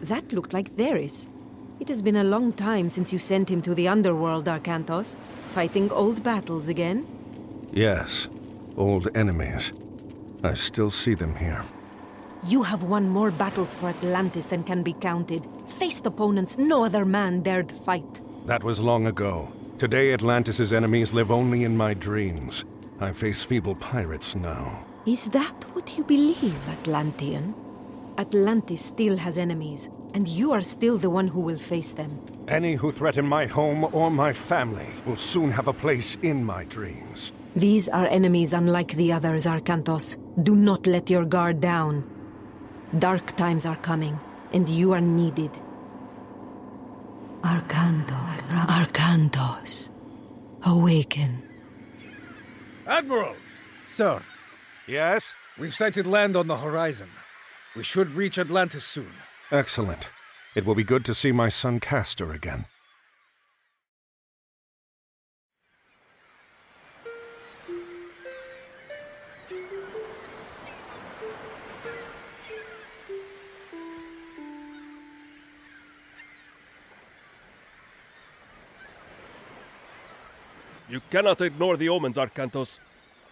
That looked like Theris. It has been a long time since you sent him to the underworld, Arcantos. Fighting old battles again? Yes, old enemies. I still see them here. You have won more battles for Atlantis than can be counted. Faced opponents no other man dared fight. That was long ago. Today, Atlantis' enemies live only in my dreams. I face feeble pirates now. Is that what you believe, Atlantean? Atlantis still has enemies, and you are still the one who will face them. Any who threaten my home or my family will soon have a place in my dreams. These are enemies unlike the others, Arcantos. Do not let your guard down. Dark times are coming, and you are needed. Arcantos. Awaken. Admiral! Sir, Yes? we've sighted land on the horizon. We should reach Atlantis soon. Excellent. It will be good to see my son Castor again. You cannot ignore the omens, Arcantos.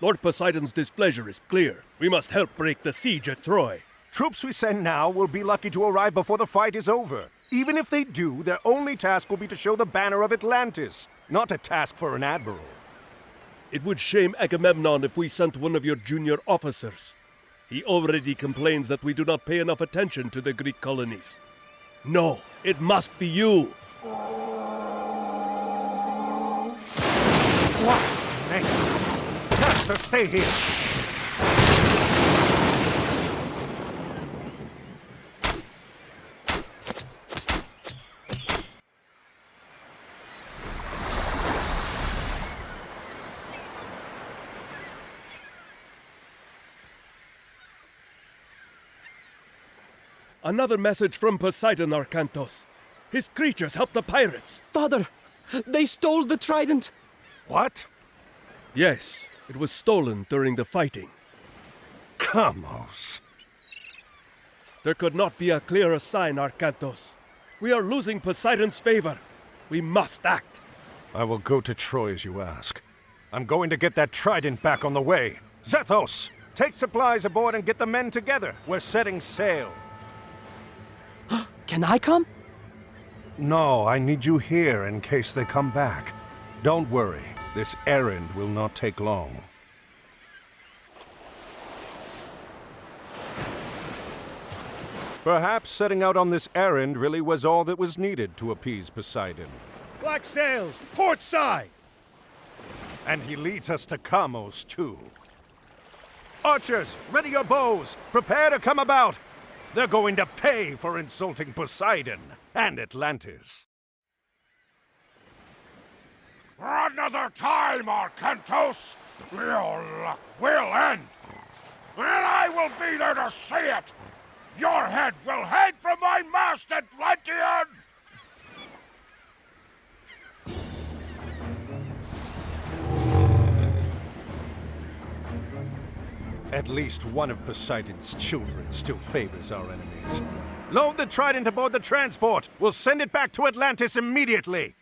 Lord Poseidon's displeasure is clear. We must help break the siege at Troy. Troops we send now will be lucky to arrive before the fight is over. Even if they do, their only task will be to show the banner of Atlantis, not a task for an admiral. It would shame Agamemnon if we sent one of your junior officers. He already complains that we do not pay enough attention to the Greek colonies. No, it must be you. What? Nay. Castor, stay here. Another message from Poseidon, Arcantos. His creatures helped the pirates. Father, they stole the trident. What? Yes, it was stolen during the fighting. Kamos. There could not be a clearer sign, Arcantos. We are losing Poseidon's favor. We must act. I will go to Troy as you ask. I'm going to get that trident back on the way. Zethos, take supplies aboard and get the men together. We're setting sail. Can I come? No, I need you here in case they come back. Don't worry, this errand will not take long. Perhaps setting out on this errand really was all that was needed to appease Poseidon. Black sails, port side! And he leads us to Kamos, too. Archers, ready your bows! Prepare to come about! They're going to pay for insulting Poseidon and Atlantis. Another time, Arcantos! Your luck will end! And I will be there to see it! Your head will hang from my mast, Atlantean! At least one of Poseidon's children still favors our enemies. Load the trident aboard the transport! We'll send it back to Atlantis immediately!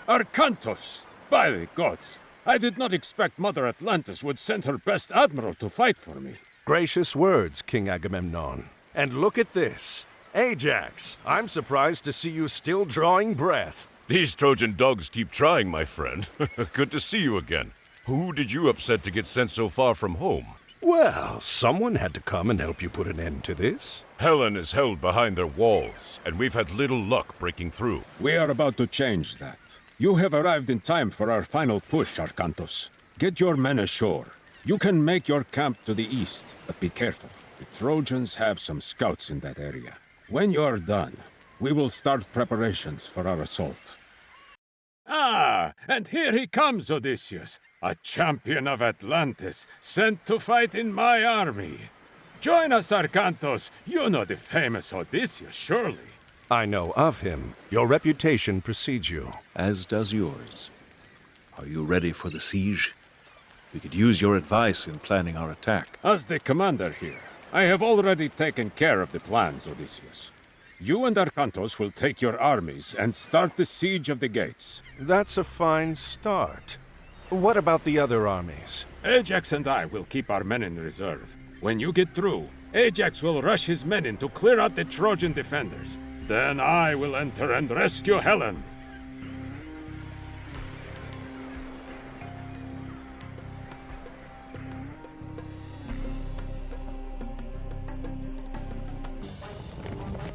Arcantos! By the gods! I did not expect Mother Atlantis would send her best admiral to fight for me. Gracious words, King Agamemnon. And look at this. Ajax, I'm surprised to see you still drawing breath. These Trojan dogs keep trying, my friend. Good to see you again. Who did you upset to get sent so far from home? Well, someone had to come and help you put an end to this. Helen is held behind their walls, and we've had little luck breaking through. We are about to change that. You have arrived in time for our final push, Arcantos. Get your men ashore. You can make your camp to the east, but be careful. The Trojans have some scouts in that area. When you're done, we will start preparations for our assault. Ah, and here he comes, Odysseus, a champion of Atlantis, sent to fight in my army. Join us, Arcantos. You know the famous Odysseus, surely. I know of him. Your reputation precedes you. As does yours. Are you ready for the siege? We could use your advice in planning our attack. As the commander here, I have already taken care of the plans, Odysseus. You and Arcantos will take your armies and start the siege of the gates. That's a fine start. What about the other armies? Ajax and I will keep our men in reserve. When you get through, Ajax will rush his men in to clear out the Trojan defenders. Then I will enter and rescue Helen.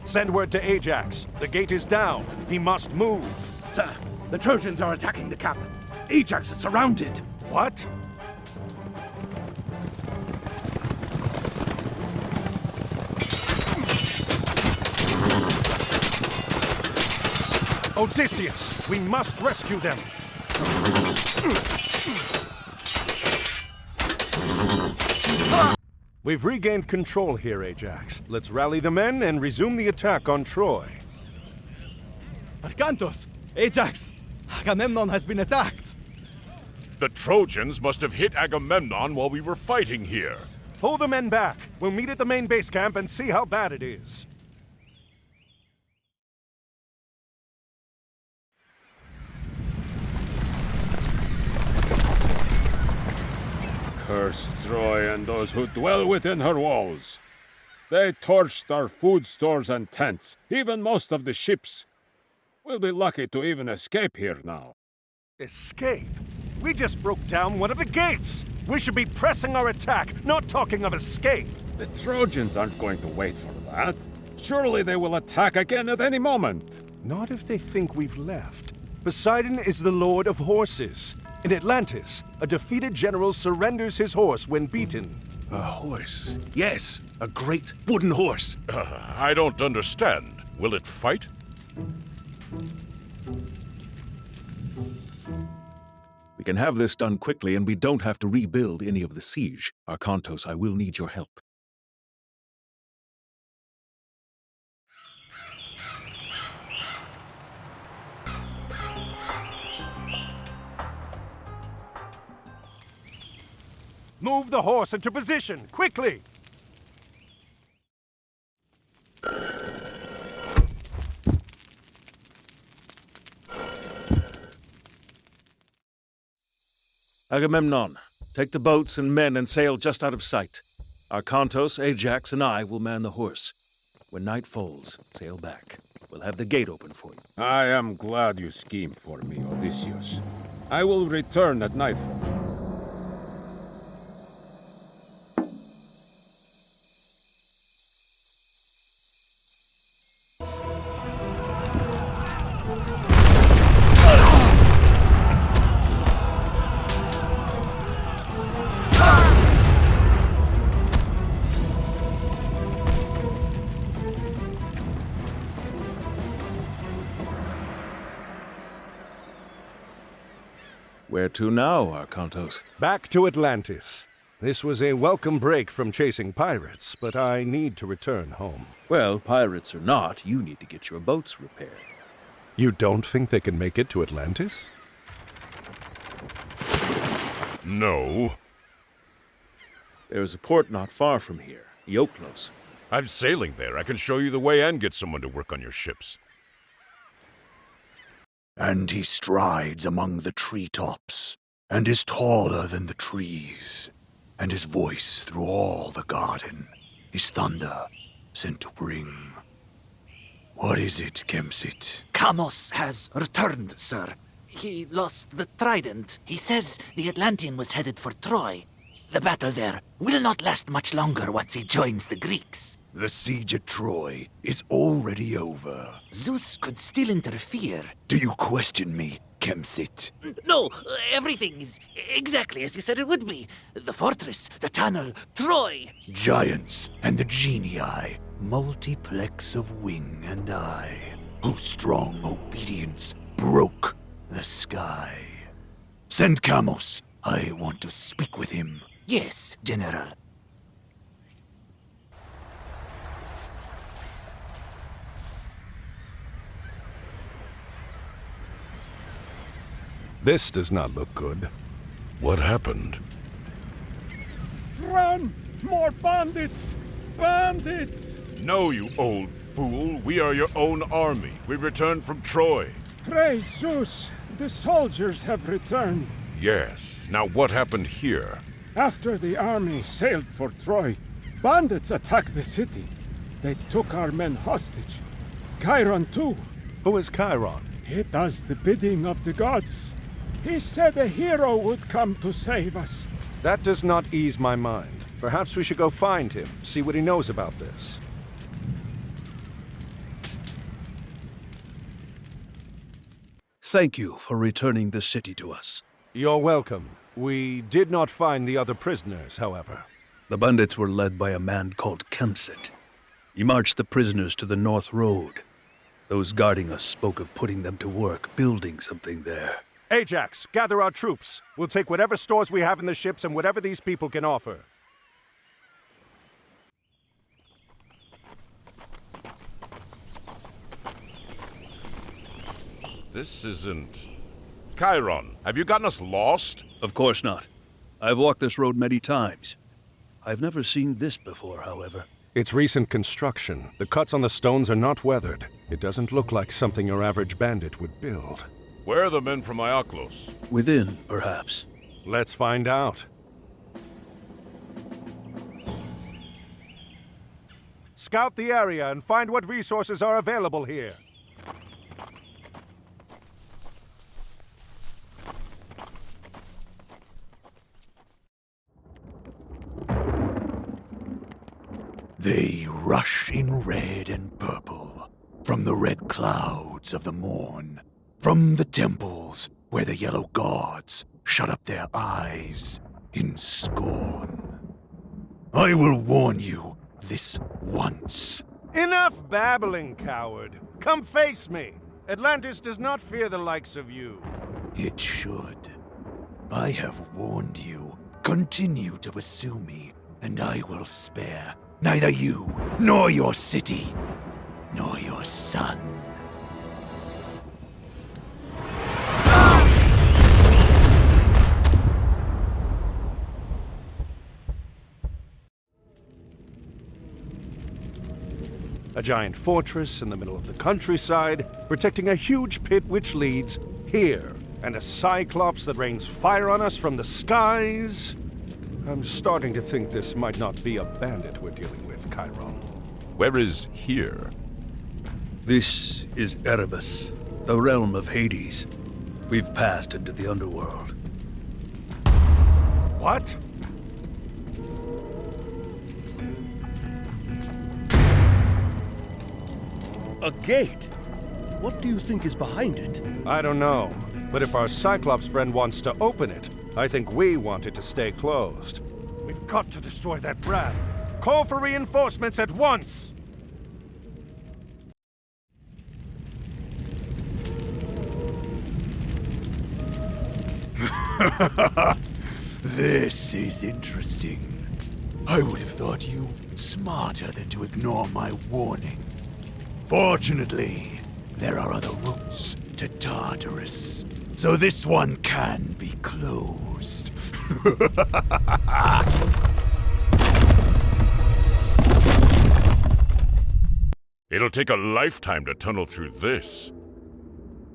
Send word to Ajax. The gate is down. He must move. Sir, the Trojans are attacking the camp. Ajax is surrounded. What? Odysseus, we must rescue them. We've regained control here, Ajax. Let's rally the men and resume the attack on Troy. Arcantos! Ajax! Agamemnon has been attacked! The Trojans must have hit Agamemnon while we were fighting here. Pull the men back. We'll meet at the main base camp and see how bad it is. Curse Troy and those who dwell within her walls. They torched our food stores and tents, even most of the ships. We'll be lucky to even escape here now. Escape? We just broke down one of the gates! We should be pressing our attack, not talking of escape! The Trojans aren't going to wait for that. Surely they will attack again at any moment. Not if they think we've left. Poseidon is the lord of horses. In Atlantis, a defeated general surrenders his horse when beaten. A horse. Yes, a great wooden horse. I don't understand. Will it fight? We can have this done quickly, and we don't have to rebuild any of the siege. Arcantos, I will need your help. Move the horse into position, quickly! Agamemnon, take the boats and men and sail just out of sight. Arcantos, Ajax, and I will man the horse. When night falls, sail back. We'll have the gate open for you. I am glad you schemed for me, Odysseus. I will return at nightfall. Where to now, Arcantos? Back to Atlantis. This was a welcome break from chasing pirates, but I need to return home. Well, pirates or not, you need to get your boats repaired. You don't think they can make it to Atlantis? No. There's a port not far from here, Iolkos. I'm sailing there. I can show you the way and get someone to work on your ships. And he strides among the treetops, and is taller than the trees, and his voice through all the garden is thunder sent to bring. What is it, Kemsit? Kamos has returned, sir. He lost the trident. He says the Atlantean was headed for Troy. The battle there will not last much longer once he joins the Greeks. The siege at Troy is already over. Zeus could still interfere. Do you question me, Kemsit? No, everything is exactly as you said it would be. The fortress, the tunnel, Troy. Giants and the genii, multiplex of wing and eye, whose strong obedience broke the sky. Send Kamos. I want to speak with him. Yes, General. This does not look good. What happened? Run! More bandits! Bandits! No, you old fool. We are your own army. We returned from Troy. Praise Zeus! The soldiers have returned. Yes. Now what happened here? After the army sailed for Troy, bandits attacked the city. They took our men hostage. Chiron too. Who is Chiron? He does the bidding of the gods. He said a hero would come to save us. That does not ease my mind. Perhaps we should go find him, see what he knows about this. Thank you for returning the city to us. You're welcome. We did not find the other prisoners, however. The bandits were led by a man called Kempset. He marched the prisoners to the North Road. Those guarding us spoke of putting them to work, building something there. Ajax, gather our troops. We'll take whatever stores we have in the ships and whatever these people can offer. This isn't... Chiron, have you gotten us lost? Of course not. I've walked this road many times. I've never seen this before, however. It's recent construction. The cuts on the stones are not weathered. It doesn't look like something your average bandit would build. Where are the men from Iaclos? Within, perhaps. Let's find out. Scout the area and find what resources are available here. They rush in red and purple, from the red clouds of the morn, from the temples where the yellow gods shut up their eyes in scorn. I will warn you this once. Enough babbling, coward. Come face me. Atlantis does not fear the likes of you. It should. I have warned you. Continue to pursue me, and I will spare neither you, nor your city, nor your son. A giant fortress in the middle of the countryside, protecting a huge pit which leads here, and a cyclops that rains fire on us from the skies. I'm starting to think this might not be a bandit we're dealing with, Chiron. Where is here? This is Erebus, the realm of Hades. We've passed into the underworld. What? A gate? What do you think is behind it? I don't know. But if our Cyclops friend wants to open it, I think we want it to stay closed. We've got to destroy that rat. Call for reinforcements at once! This is interesting. I would have thought you smarter than to ignore my warning. Fortunately, there are other routes to Tartarus, so this one can be closed. It'll take a lifetime to tunnel through this.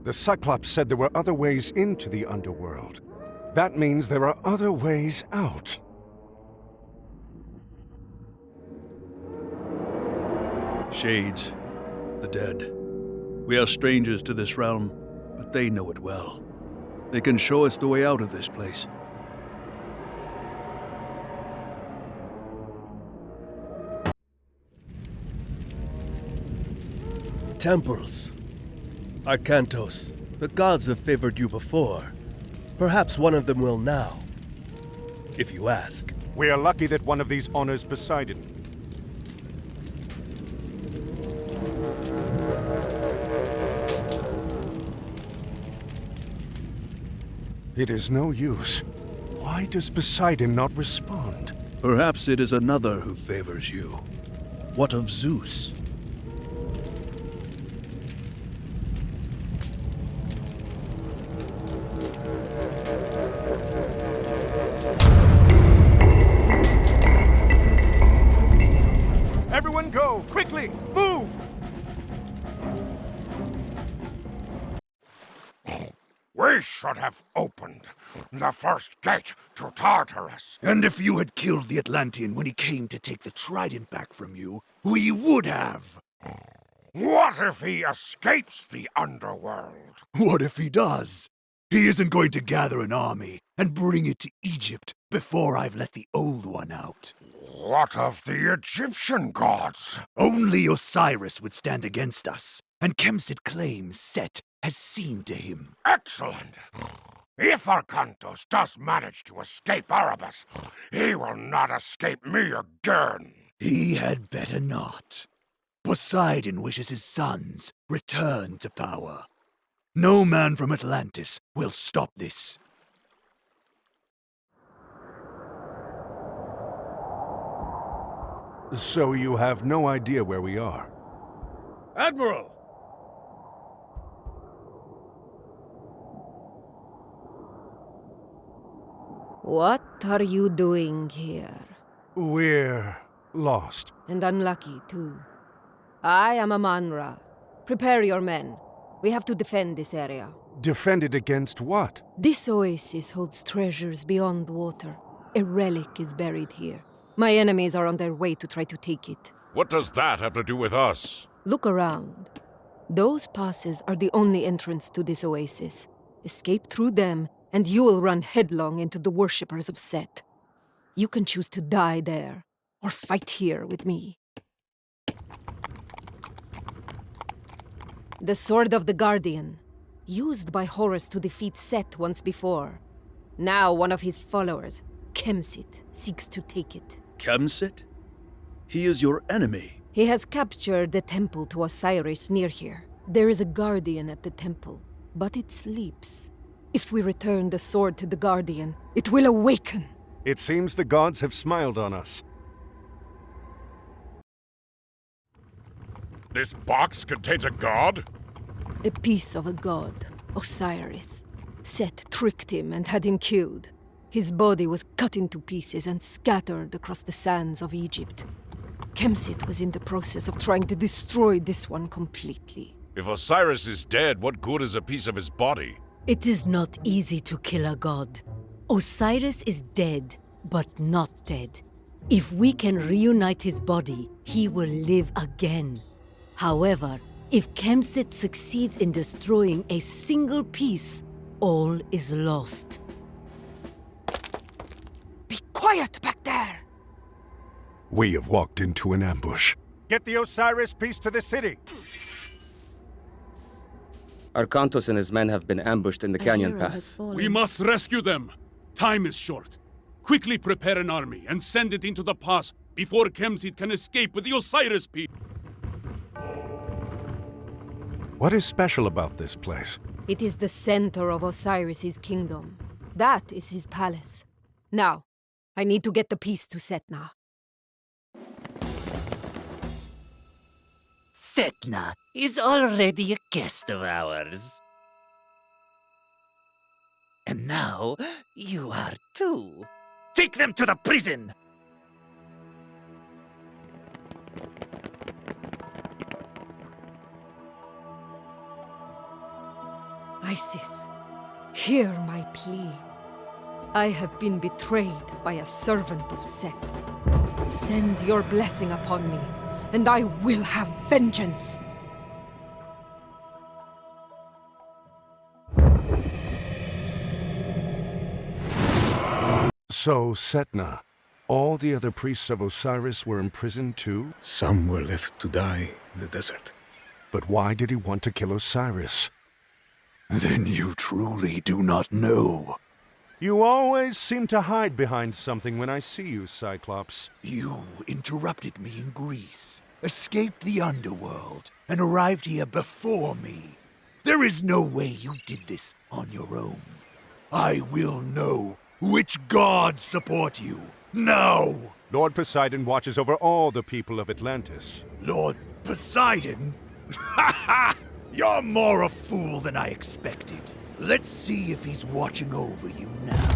The Cyclops said there were other ways into the underworld. That means there are other ways out. Shades, the dead. We are strangers to this realm, but they know it well. They can show us the way out of this place. Temples. Arcantos, the gods have favored you before. Perhaps one of them will now. If you ask. We are lucky that one of these honors Poseidon. It is no use. Why does Poseidon not respond? Perhaps it is another who favors you. What of Zeus? Quickly, move! We should have opened the first gate to Tartarus. And if you had killed the Atlantean when he came to take the trident back from you, we would have. What if he escapes the underworld? What if he does? He isn't going to gather an army and bring it to Egypt before I've let the old one out. What of the Egyptian gods? Only Osiris would stand against us, and Kemsit claims Set has seen to him. Excellent! If Arkantos does manage to escape Erebus, he will not escape me again. He had better not. Poseidon wishes his sons return to power. No man from Atlantis will stop this. So you have no idea where we are? Admiral! What are you doing here? We're lost. And unlucky, too. I am Amanra. Prepare your men. We have to defend this area. Defend it against what? This oasis holds treasures beyond water. A relic is buried here. My enemies are on their way to try to take it. What does that have to do with us? Look around. Those passes are the only entrance to this oasis. Escape through them, and you will run headlong into the worshippers of Set. You can choose to die there, or fight here with me. The Sword of the Guardian, used by Horus to defeat Set once before. Now one of his followers, Kemsit, seeks to take it. Kemsit? He is your enemy. He has captured the temple to Osiris near here. There is a guardian at the temple, but it sleeps. If we return the sword to the guardian, it will awaken. It seems the gods have smiled on us. This box contains a god? A piece of a god, Osiris. Set tricked him and had him killed. His body was cut into pieces and scattered across the sands of Egypt. Kemsit was in the process of trying to destroy this one completely. If Osiris is dead, what good is a piece of his body? It is not easy to kill a god. Osiris is dead, but not dead. If we can reunite his body, he will live again. However, if Kemsit succeeds in destroying a single piece, all is lost. Be quiet back there! We have walked into an ambush. Get the Osiris piece to the city! Arkantos and his men have been ambushed in the canyon pass. We must rescue them! Time is short. Quickly prepare an army and send it into the pass before Kemsit can escape with the Osiris piece. What is special about this place? It is the center of Osiris's kingdom. That is his palace. Now, I need to get the piece to Setna. Setna is already a guest of ours. And now, you are too. Take them to the prison! Isis, hear my plea. I have been betrayed by a servant of Set. Send your blessing upon me, and I will have vengeance! So, Setna, all the other priests of Osiris were imprisoned too? Some were left to die in the desert. But why did he want to kill Osiris? Then you truly do not know. You always seem to hide behind something when I see you, Cyclops. You interrupted me in Greece, escaped the underworld, and arrived here before me. There is no way you did this on your own. I will know which gods support you, now! Lord Poseidon watches over all the people of Atlantis. Lord Poseidon? Ha ha! You're more a fool than I expected. Let's see if he's watching over you now.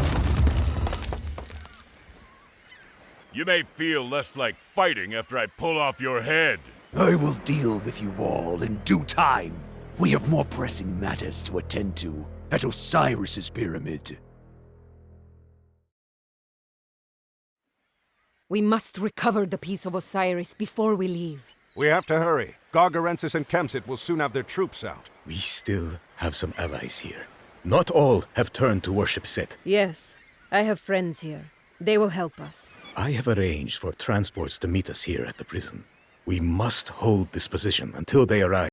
You may feel less like fighting after I pull off your head. I will deal with you all in due time. We have more pressing matters to attend to at Osiris's pyramid. We must recover the piece of Osiris before we leave. We have to hurry. Gargarensis and Kemsit will soon have their troops out. We still have some allies here. Not all have turned to worship Set. Yes, I have friends here. They will help us. I have arranged for transports to meet us here at the prison. We must hold this position until they arrive.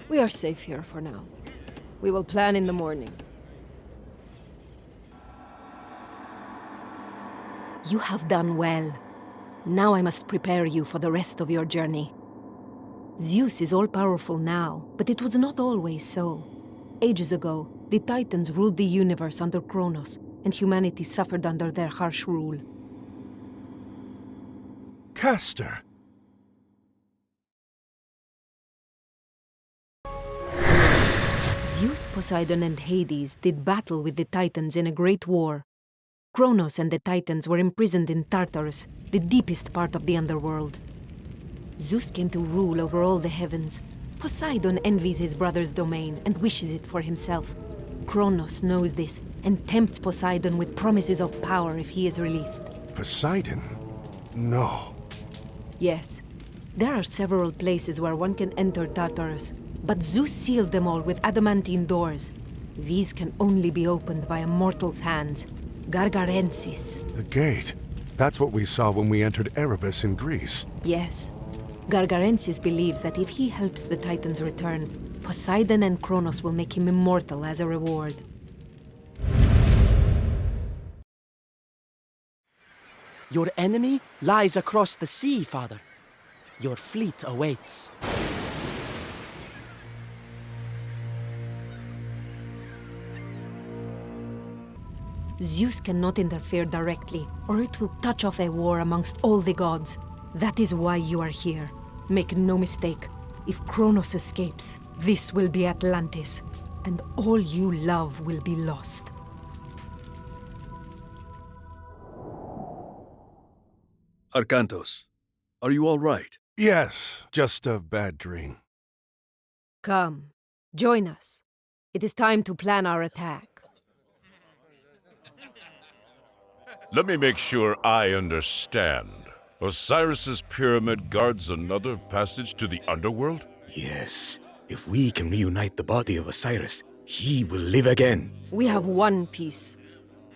We are safe here for now. We will plan in the morning. You have done well. Now I must prepare you for the rest of your journey. Zeus is all-powerful now, but it was not always so. Ages ago, the Titans ruled the universe under Kronos, and humanity suffered under their harsh rule. Castor! Zeus, Poseidon, and Hades did battle with the Titans in a great war. Kronos and the Titans were imprisoned in Tartarus, the deepest part of the underworld. Zeus came to rule over all the heavens. Poseidon envies his brother's domain and wishes it for himself. Kronos knows this and tempts Poseidon with promises of power if he is released. Poseidon? No. Yes. There are several places where one can enter Tartarus, but Zeus sealed them all with adamantine doors. These can only be opened by a mortal's hands. Gargarensis. The gate. That's what we saw when we entered Erebus in Greece. Yes. Gargarensis believes that if he helps the Titans return, Poseidon and Kronos will make him immortal as a reward. Your enemy lies across the sea, Father. Your fleet awaits. Zeus cannot interfere directly, or it will touch off a war amongst all the gods. That is why you are here. Make no mistake, if Kronos escapes, this will be Atlantis, and all you love will be lost. Arkantos, are you all right? Yes, just a bad dream. Come, join us. It is time to plan our attack. Let me make sure I understand. Osiris's pyramid guards another passage to the underworld? Yes. If we can reunite the body of Osiris, he will live again. We have one piece.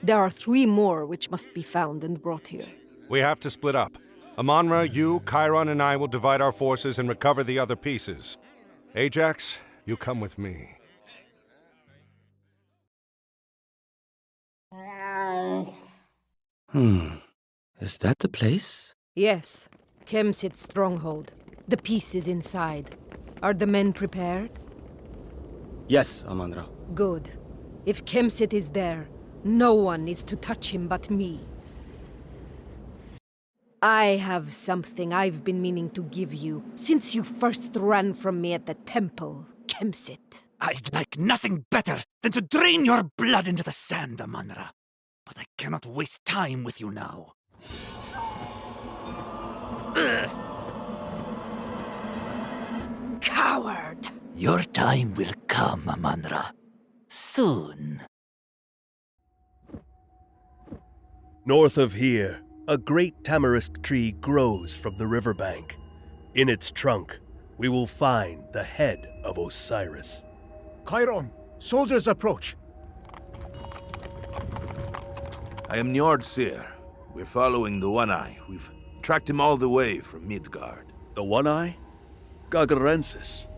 There are 3 more which must be found and brought here. We have to split up. Amonra, you, Chiron, and I will divide our forces and recover the other pieces. Ajax, you come with me. Is that the place? Yes. Kemsit's stronghold. The piece is inside. Are the men prepared? Yes, Amonra. Good. If Kemsit is there, no one is to touch him but me. I have something I've been meaning to give you since you first ran from me at the temple, Kemsit. I'd like nothing better than to drain your blood into the sand, Amonra. But I cannot waste time with you now. Ugh. Coward! Your time will come, Amonra. Soon. North of here, a great tamarisk tree grows from the riverbank. In its trunk, we will find the head of Osiris. Chiron, soldiers approach. I am Njord Seer. We're following the One-Eye. We've tracked him all the way from Midgard. The One-Eye? Gargarensis.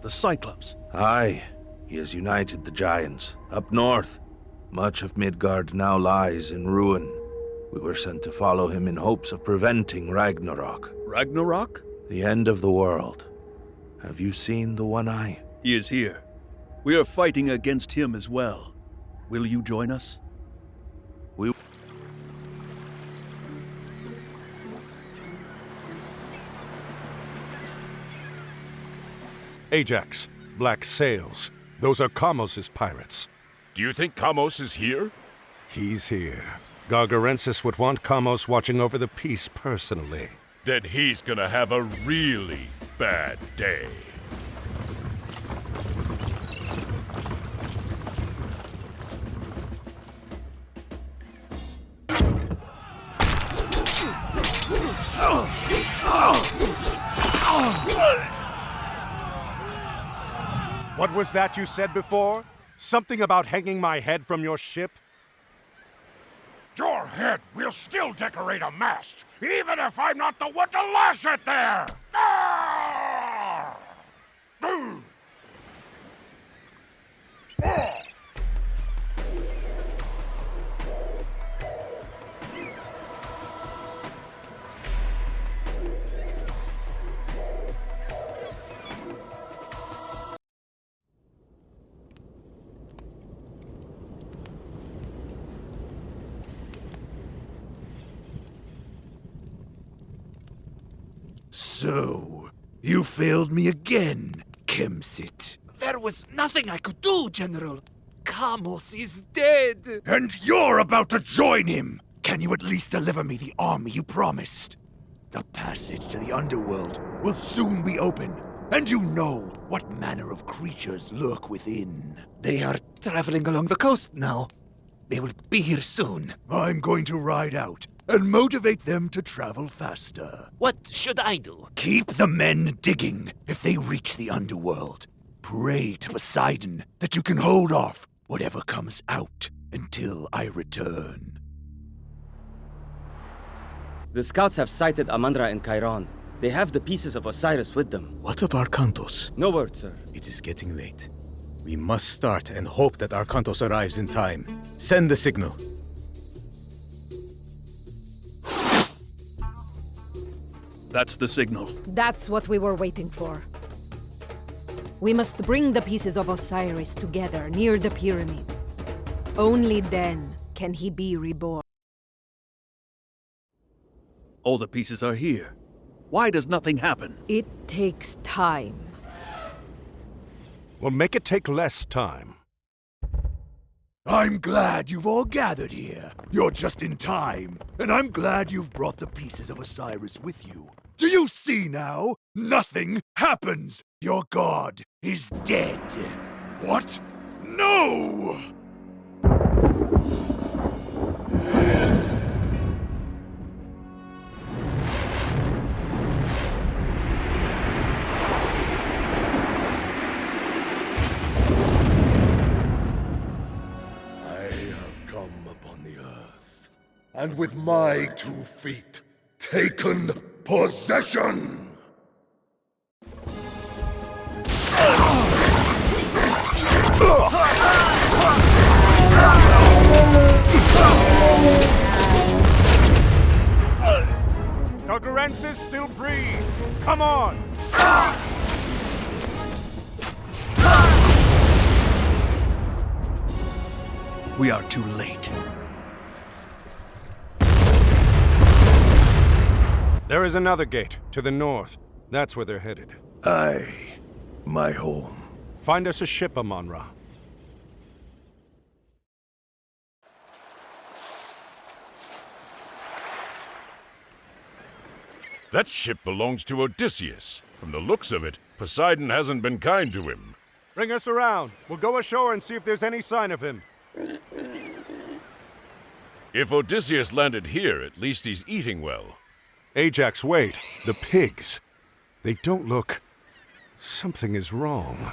The Cyclops. Aye. He has united the giants. Up north. Much of Midgard now lies in ruin. We were sent to follow him in hopes of preventing Ragnarok. Ragnarok? The end of the world. Have you seen the One-Eye? He is here. We are fighting against him as well. Will you join us? We... Ajax, black sails. Those are Kamos's pirates. Do you think Kamos is here? He's here. Gargarensis would want Kamos watching over the peace personally. Then he's gonna have a really bad day. What was that you said before? Something about hanging my head from your ship? Your head will still decorate a mast, even if I'm not the one to lash it there! Ah! Mm. Ah! So, you failed me again, Kemsit. There was nothing I could do, General. Kamos is dead. And you're about to join him! Can you at least deliver me the army you promised? The passage to the underworld will soon be open, and you know what manner of creatures lurk within. They are traveling along the coast now. They will be here soon. I'm going to ride out and motivate them to travel faster. What should I do? Keep the men digging if they reach the underworld. Pray to Poseidon that you can hold off whatever comes out until I return. The scouts have sighted Amandra and Chiron. They have the pieces of Osiris with them. What of Arkantos? No word, sir. It is getting late. We must start and hope that Arkantos arrives in time. Send the signal. That's the signal. That's what we were waiting for. We must bring the pieces of Osiris together near the pyramid. Only then can he be reborn. All the pieces are here. Why does nothing happen? It takes time. We'll make it take less time. I'm glad you've all gathered here. You're just in time. And I'm glad you've brought the pieces of Osiris with you. Do you see now? Nothing happens. Your god is dead. What? No! And with my 2 feet, taken possession! Gargarensis still breathes! Come on! We are too late. There is another gate, to the north. That's where they're headed. Aye, my home. Find us a ship, Amon-Ra. That ship belongs to Odysseus. From the looks of it, Poseidon hasn't been kind to him. Bring us around. We'll go ashore and see if there's any sign of him. If Odysseus landed here, at least he's eating well. Ajax, wait. The pigs. They don't look... Something is wrong.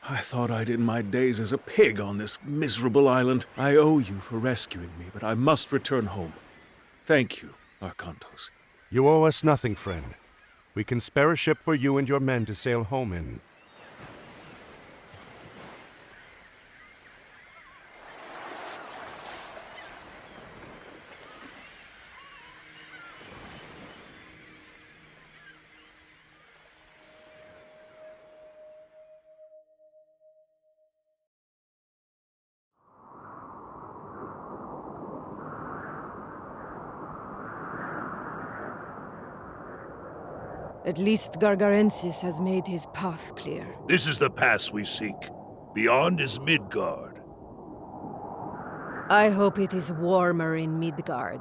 I thought I'd end my days as a pig on this miserable island. I owe you for rescuing me, but I must return home. Thank you, Arkantos. You owe us nothing, friend. We can spare a ship for you and your men to sail home in. At least Gargarensis has made his path clear. This is the pass we seek. Beyond is Midgard. I hope it is warmer in Midgard.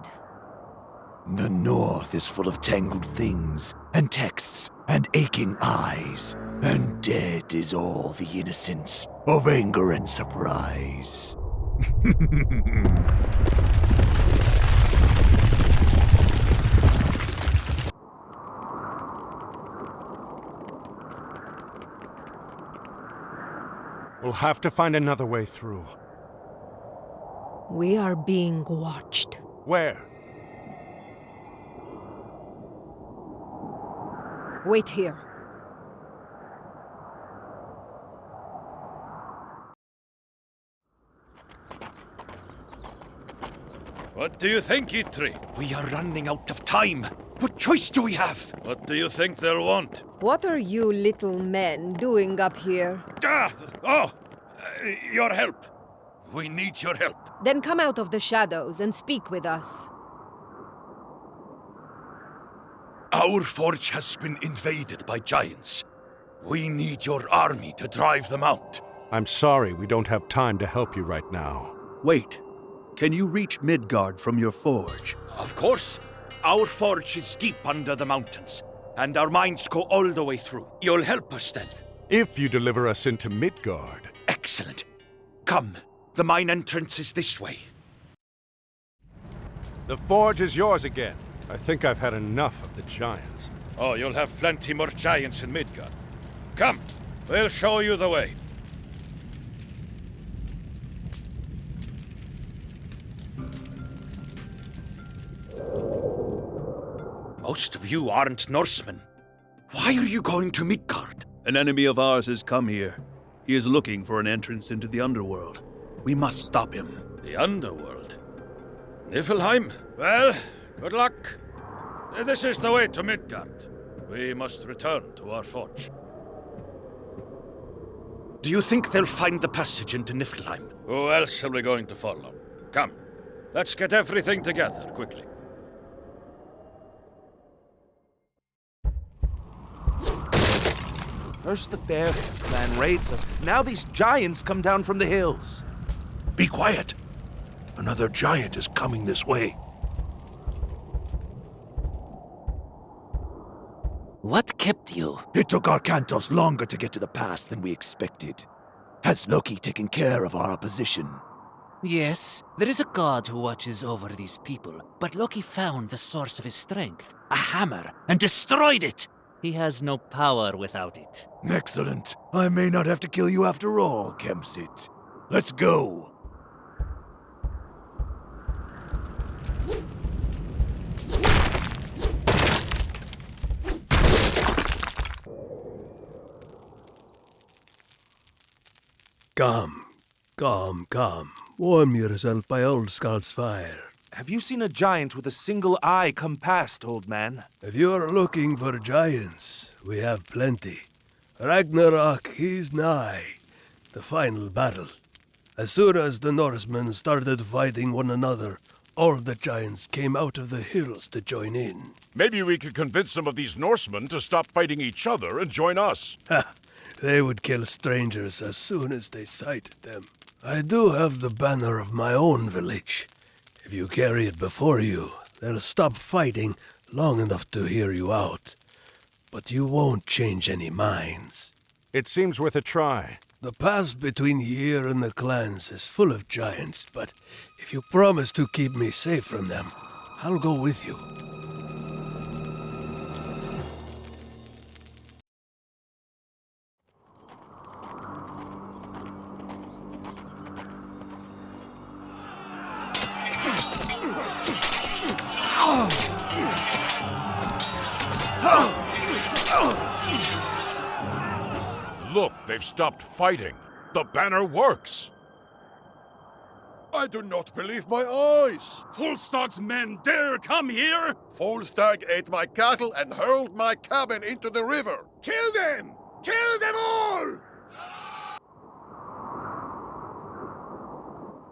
The north is full of tangled things, and texts, and aching eyes. And dead is all the innocence of anger and surprise. We'll have to find another way through. We are being watched. Where? Wait here. What do you think, Itri? We are running out of time. What choice do we have? What do you think they'll want? What are you little men doing up here? Your help. We need your help. Then come out of the shadows and speak with us. Our forge has been invaded by giants. We need your army to drive them out. I'm sorry, we don't have time to help you right now. Wait. Can you reach Midgard from your forge? Of course. Our forge is deep under the mountains, and our mines go all the way through. You'll help us then. If you deliver us into Midgard. Excellent. Come. The mine entrance is this way. The forge is yours again. I think I've had enough of the giants. Oh, you'll have plenty more giants in Midgard. Come, we'll show you the way. Most of you aren't Norsemen. Why are you going to Midgard? An enemy of ours has come here. He is looking for an entrance into the underworld. We must stop him. The underworld? Niflheim? Well, good luck. This is the way to Midgard. We must return to our forge. Do you think they'll find the passage into Niflheim? Who else are we going to follow? Come, let's get everything together, quickly. First the fair clan raids us. Now these giants come down from the hills. Be quiet. Another giant is coming this way. What kept you? It took our Kantos longer to get to the pass than we expected. Has Loki taken care of our opposition? Yes, there is a god who watches over these people, but Loki found the source of his strength, a hammer, and destroyed it! He has no power without it. Excellent. I may not have to kill you after all, Kempsit. Let's go. Come. Warm yourself by old Scout's fire. Have you seen a giant with a single eye come past, old man? If you're looking for giants, we have plenty. Ragnarok is nigh, the final battle. As soon as the Norsemen started fighting one another, all the giants came out of the hills to join in. Maybe we could convince some of these Norsemen to stop fighting each other and join us. They would kill strangers as soon as they sighted them. I do have the banner of my own village. If you carry it before you, they'll stop fighting long enough to hear you out. But you won't change any minds. It seems worth a try. The pass between here and the clans is full of giants, but if you promise to keep me safe from them, I'll go with you. Look, they've stopped fighting. The banner works. I do not believe my eyes. Volstag's men dare come here? Volstag ate my cattle and hurled my cabin into the river. Kill them! Kill them all!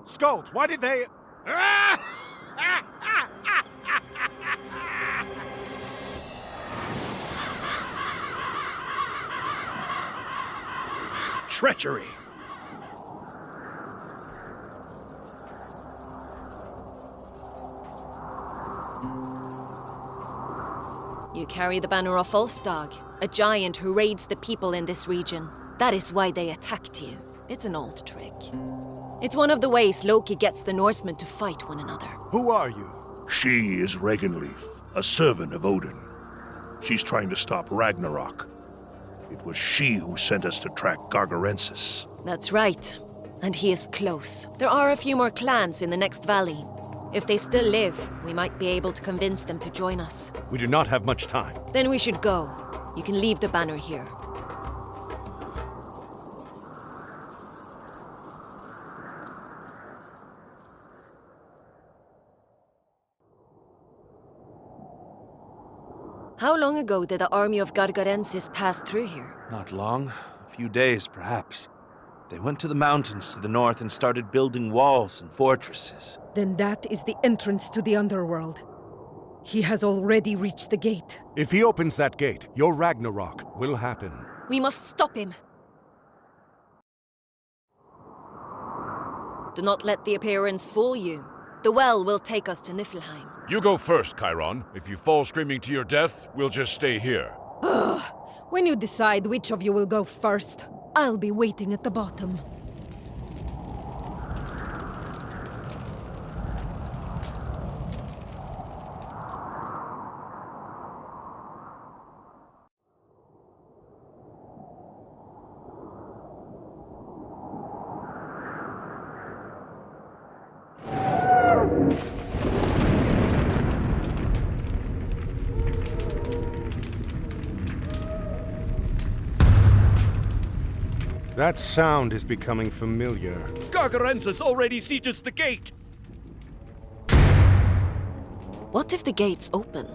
Skuld, why did they... treachery! You carry the banner of Ulstag, a giant who raids the people in this region. That is why they attacked you. It's an old trick. It's one of the ways Loki gets the Norsemen to fight one another. Who are you? She is Regenleaf, a servant of Odin. She's trying to stop Ragnarok. It was she who sent us to track Gargarensis. That's right. And he is close. There are a few more clans in the next valley. If they still live, we might be able to convince them to join us. We do not have much time. Then we should go. You can leave the banner here. How long ago did the army of Gargarensis pass through here? Not long. A few days, perhaps. They went to the mountains to the north and started building walls and fortresses. Then that is the entrance to the underworld. He has already reached the gate. If he opens that gate, your Ragnarok will happen. We must stop him. Do not let the appearance fool you. The well will take us to Niflheim. You go first, Chiron. If you fall screaming to your death, we'll just stay here. Ugh. When you decide which of you will go first, I'll be waiting at the bottom. That sound is becoming familiar. Gargarensis already sieges the gate! What if the gates open?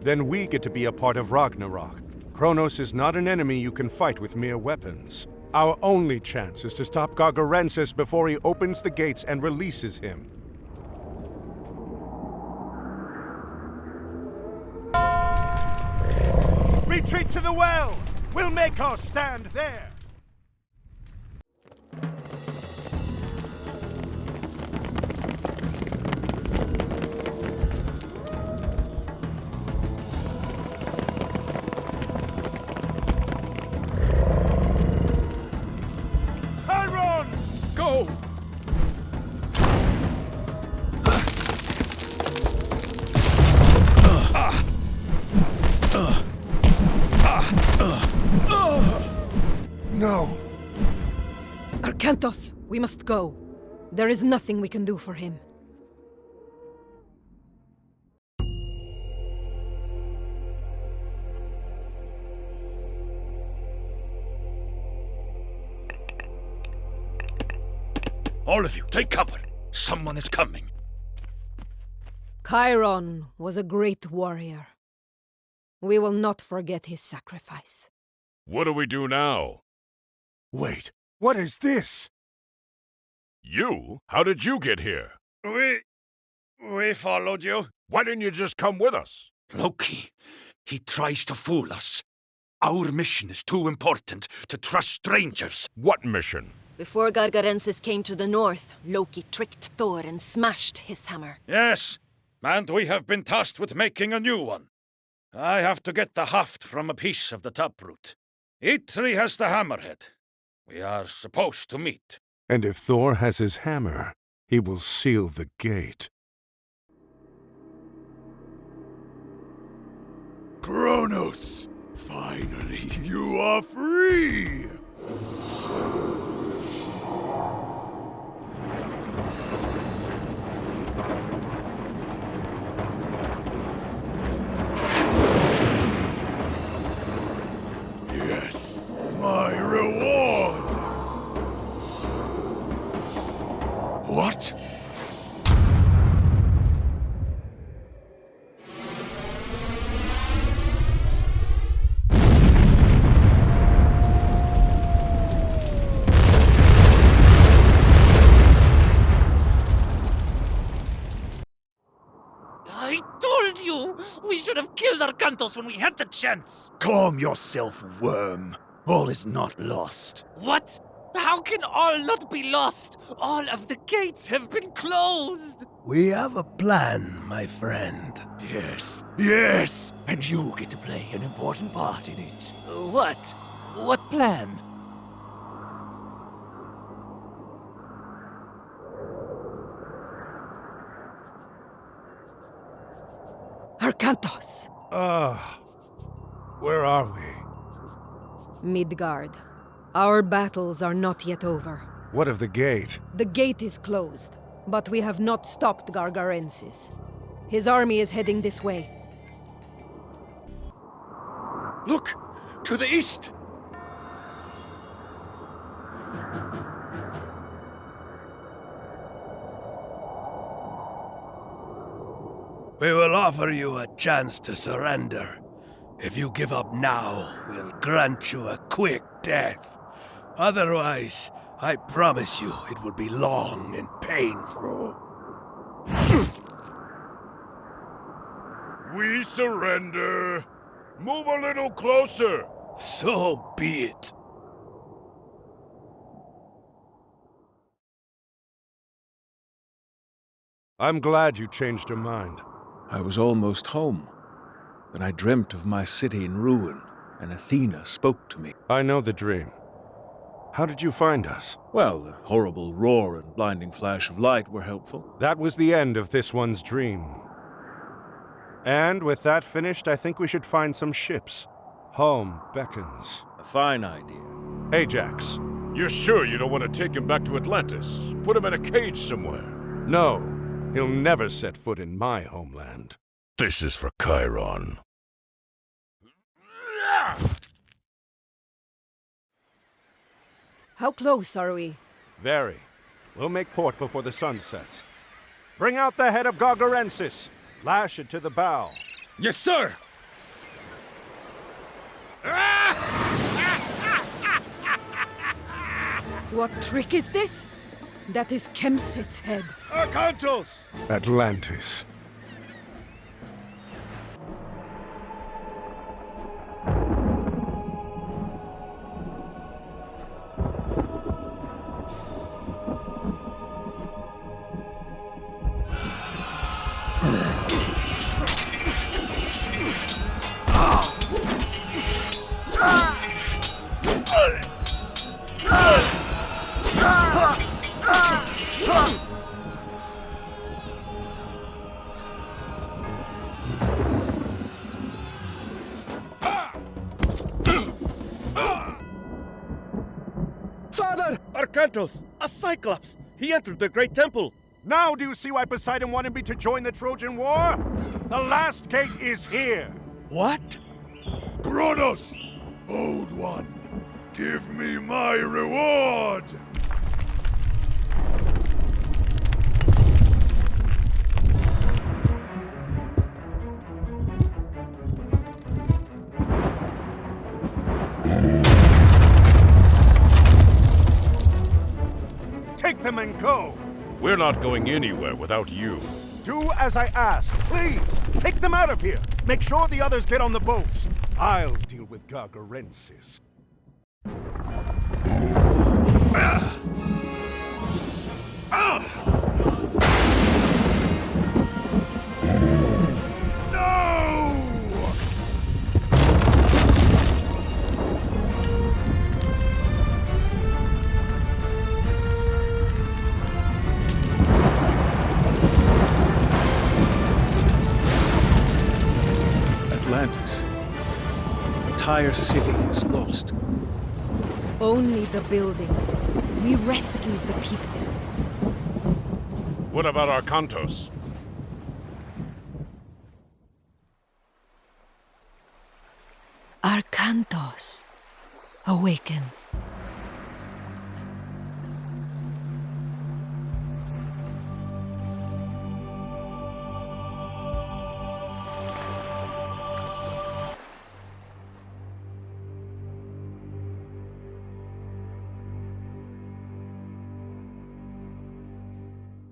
Then we get to be a part of Ragnarok. Kronos is not an enemy you can fight with mere weapons. Our only chance is to stop Gargarensis before he opens the gates and releases him. Retreat to the well! We'll make our stand there! Go! No! Arkantos, we must go. There is nothing we can do for him. All of you, take cover. Someone is coming. Chiron was a great warrior. We will not forget his sacrifice. What do we do now? Wait, what is this? You? How did you get here? We followed you. Why didn't you just come with us? Loki, he tries to fool us. Our mission is too important to trust strangers. What mission? Before Gargarensis came to the north, Loki tricked Thor and smashed his hammer. Yes, and we have been tasked with making a new one. I have to get the haft from a piece of the taproot. Eitri has the hammerhead. We are supposed to meet. And if Thor has his hammer, he will seal the gate. Kronos! Finally, you are free! Yes, my reward! What? I told you! We should have killed Arkantos when we had the chance! Calm yourself, worm. All is not lost. What? How can all not be lost? All of the gates have been closed! We have a plan, my friend. Yes, yes! And you get to play an important part in it. What? What plan? Arkantos! Where are we? Midgard. Our battles are not yet over. What of the gate? The gate is closed, but we have not stopped Gargarensis. His army is heading this way. Look! To the east! We will offer you a chance to surrender. If you give up now, we'll grant you a quick death. Otherwise, I promise you it will be long and painful. We surrender. Move a little closer. So be it. I'm glad you changed your mind. I was almost home. Then I dreamt of my city in ruin, and Athena spoke to me. I know the dream. How did you find us? Well, the horrible roar and blinding flash of light were helpful. That was the end of this one's dream. And with that finished, I think we should find some ships. Home beckons. A fine idea. Ajax. You're sure you don't want to take him back to Atlantis? Put him in a cage somewhere? No. He'll never set foot in my homeland. This is for Chiron. How close are we? Very. We'll make port before the sun sets. Bring out the head of Gargarensis. Lash it to the bow. Yes, sir! What trick is this? That is Kemsit's head. Arkantos! Atlantis. Father! Arkantos! A Cyclops! He entered the Great Temple! Now do you see why Poseidon wanted me to join the Trojan War? The last gate is here! What? Kronos! Old One! Give me my reward! Take them and go! We're not going anywhere without you. Do as I ask, please! Take them out of here! Make sure the others get on the boats! I'll deal with Gargarensis. Atlantis. The entire city is lost. Only the buildings. We rescued the people. What about Arkantos? Arkantos. Awaken.